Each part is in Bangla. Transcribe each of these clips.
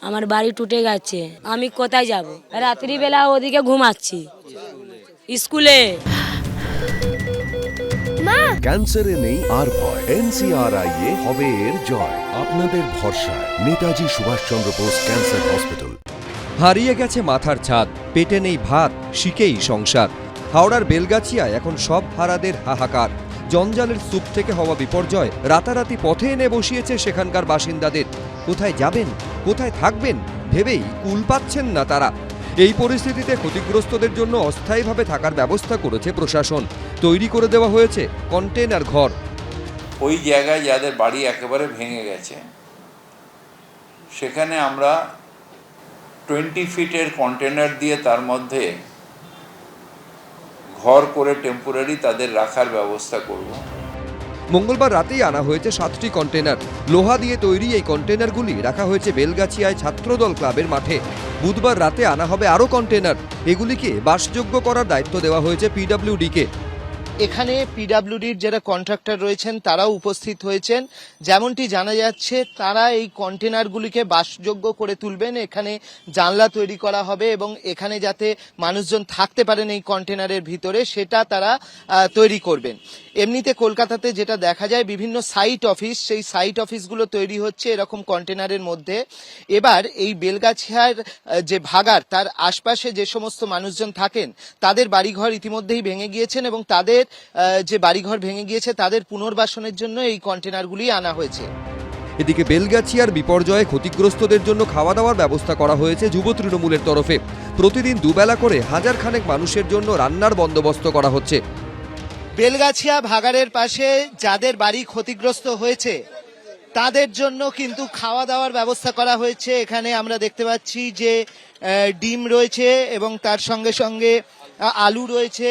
আমার বাড়ি টুটে গেছে, আমি কোথায় যাব? রাত্রিবেলা ওদিকে ঘুমাচ্ছি স্কুলে। ক্যান্সারে নেই আর ভয়, NCRI এ হবে এর জয়। আপনাদের ভরসা নেতাজি সুভাষচন্দ্র বোস ক্যান্সার হসপিটাল। হারিয়ে গেছে মাথার ছাদ, পেটে নেই ভাত, শিখেই সংসার। হাওড়ার বেলগাছিয়ায় এখন সব হারাদের হাহাকার। জঞ্জালের স্তূপ থেকে হওয়া বিপর্যয় রাতারাতি পথে এনে বসিয়েছে সেখানকার বাসিন্দাদের। কোথায় যাবেন, কোথায় থাকবেন ভেবেই কুল পাচ্ছেন না তারা। এই পরিস্থিতিতে ক্ষতিগ্রস্তদের জন্য অস্থায়ীভাবে থাকার ব্যবস্থা করেছে প্রশাসন। তৈরি করে দেওয়া হয়েছে কন্টেনার ঘর। ওই জায়গায় যাদের বাড়ি একেবারে ভেঙে গেছে সেখানে আমরা 20 ফিটের কন্টেনার দিয়ে তার মধ্যে ঘর করে টেম্পোরারি তাদের রাখার ব্যবস্থা করব। মঙ্গলবার রাতেই আনা হয়েছে 7টি কন্টেনার। লোহা দিয়ে তৈরি এই কন্টেনারগুলি রাখা হয়েছে বেলগাছিয়ায় ছাত্রদল ক্লাবের মাঠে। বুধবার রাতে আনা হবে আরও কন্টেনার। এগুলিকে বাসযোগ্য করার দায়িত্ব দেওয়া হয়েছে PWD-কে। এখানে পিডাব্লিউডির যারা কন্ট্রাক্টর রয়েছেন তারাও উপস্থিত হয়েছেন। যেমনটি জানা যাচ্ছে তারা এই কন্টেনারগুলিকে বাসযোগ্য করে তুলবেন। এখানে জানলা তৈরি করা হবে এবং এখানে যাতে মানুষজন থাকতে পারেন এই কন্টেনারের ভিতরে সেটা তারা তৈরি করবেন। এমনিতে কলকাতাতে যেটা দেখা যায় বিভিন্ন সাইট অফিস, সেই সাইট অফিসগুলো তৈরি হচ্ছে এরকম কন্টেনারের মধ্যে। এবার এই বেলগাছিয়ার যে ভাগাড় তার আশপাশে যে সমস্ত মানুষজন থাকেন তাদের বাড়িঘর ইতিমধ্যেই ভেঙে গিয়েছেন এবং তাদের যে বাড়িঘর ভেঙে গিয়েছে তাদের পুনর্বাসনের জন্য এই কন্টেনারগুলি আনা হয়েছে। এদিকে বেলগাছিয়ার বিপর্যয়ে ক্ষতিগ্রস্তদের জন্য খাওয়া দাওয়ার ব্যবস্থা করা হয়েছে যুব তৃণমূলের তরফে। প্রতিদিন দুবেলা করে হাজার খানেক মানুষের জন্য রান্নার বন্দোবস্ত করা হচ্ছে। বেলগাছিয়া ভাগাড়ের পাশে যাদের বাড়ি ক্ষতিগ্রস্ত হয়েছে তাদের জন্য কিন্তু খাওয়া দাওয়ার ব্যবস্থা করা হয়েছে। এখানে আমরা দেখতে পাচ্ছি যে ডিম রয়েছে এবং তার সঙ্গে সঙ্গে আলু রয়েছে,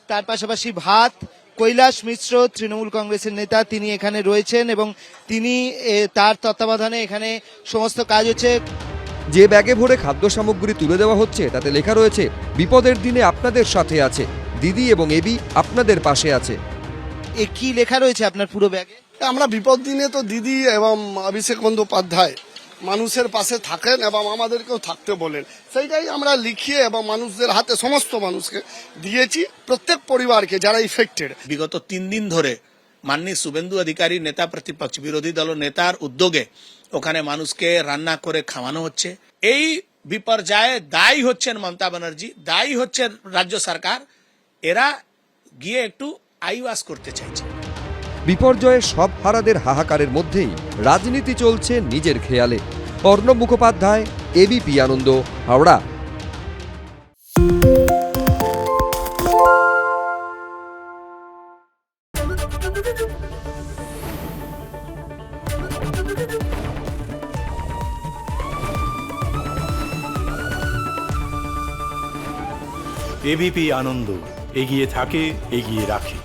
তার পাশাপাশি ভাত। কৈলাস মিশ্র তৃণমূল কংগ্রেসের নেতা, তিনি এখানে রয়েছেন এবং তিনি তার তত্ত্বাবধানে এখানে সমস্ত কাজ হচ্ছে। যে ব্যাগে ভরে খাদ্য সামগ্রী তুলে দেওয়া হচ্ছে তাতে লেখা রয়েছে, বিপদের দিনে আপনাদের সাথে আছে দিদি এবং এবি, আপনাদের পাশে আছে। এ কি লেখা রয়েছে আপনার পুরো ব্যাগে? আমরা বিপদ দিনে তো দিদি এবং অভিষেক বন্দ্যোপাধ্যায় মানুষের পাশে থাকেন এবং আমাদেরকেও থাকতে বলেন, সেইটাই আমরা লিখিয়ে এবং মানুষদের হাতে সমস্ত মানুষকে দিয়েছি, প্রত্যেক পরিবারকে যারা ইফেক্টেড। বিগত 3 দিন ধরে মাননীয় শুভেন্দু অধিকারী নেতা প্রতিপক্ষ বিরোধী দল নেতার উদ্যোগে ওখানে মানুষকে রান্না করে খাওয়ানো হচ্ছে। এই বিপর্যয়ে দায়ী হচ্ছেন মমতা ব্যানার্জি, দায়ী হচ্ছেন রাজ্য সরকার। এরা গিয়ে একটু আইওয়াস করতে চাইছে। বিপর্যয়ে সব হারাদের হাহাকারের মধ্যেই রাজনীতি চলছে নিজের খেয়ালে। অর্ণব মুখোপাধ্যায়, ABP আনন্দ, হাওড়া। ABP আনন্দ, এগিয়ে থাকে, এগিয়ে রাখে।